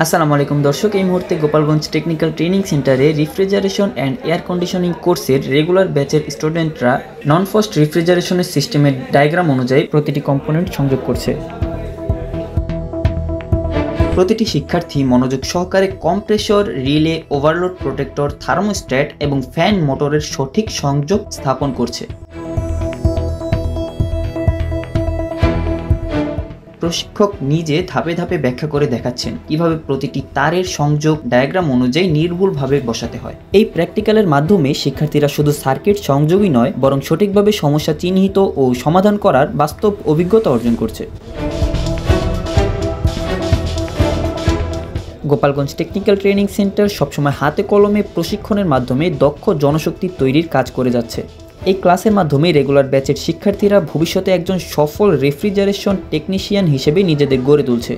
আসসালামু আলাইকুম দর্শক, এই মুহূর্তে গোপালগঞ্জ টেকনিক্যাল ট্রেনিং সেন্টারে রিফ্রিজারেশন অ্যান্ড এয়ার কন্ডিশনিং কোর্সের রেগুলার ব্যাচের স্টুডেন্টরা নন ফ্রস্ট রেফ্রিজারেশনের সিস্টেমের ডায়াগ্রাম অনুযায়ী প্রতিটি কম্পোনেন্ট সংযোগ করছে। প্রতিটি শিক্ষার্থী মনোযোগ সহকারে compressor, relay, overload protector, thermostat এবং ফ্যান মোটরের সঠিক সংযোগ স্থাপন করছে। প্রশিক্ষক নিজে ধাপে ধাপে ব্যাখ্যা করে দেখাচ্ছেন কিভাবে প্রতিটি তারের সংযোগ ডায়াগ্রাম অনুযায়ী নির্ভুলভাবে বসাতে হয়। এই প্র্যাকটিক্যালের মাধ্যমে শিক্ষার্থীরা শুধু সার্কিট সংযোগই নয়, বরং সঠিকভাবে সমস্যা চিহ্নিত ও সমাধান করার বাস্তব অভিজ্ঞতা অর্জন করছে। গোপালগঞ্জ টেকনিক্যাল ট্রেনিং সেন্টার সবসময় হাতে কলমে প্রশিক্ষণের মাধ্যমে দক্ষ জনশক্তি তৈরির কাজ করে যাচ্ছে। এই ক্লাসের মাধ্যমে রেগুলার ব্যাচের শিক্ষার্থীরা ভবিষ্যতে একজন সফল রেফ্রিজারেশন টেকনিশিয়ান হিসেবে নিজেদের গড়ে তুলছে।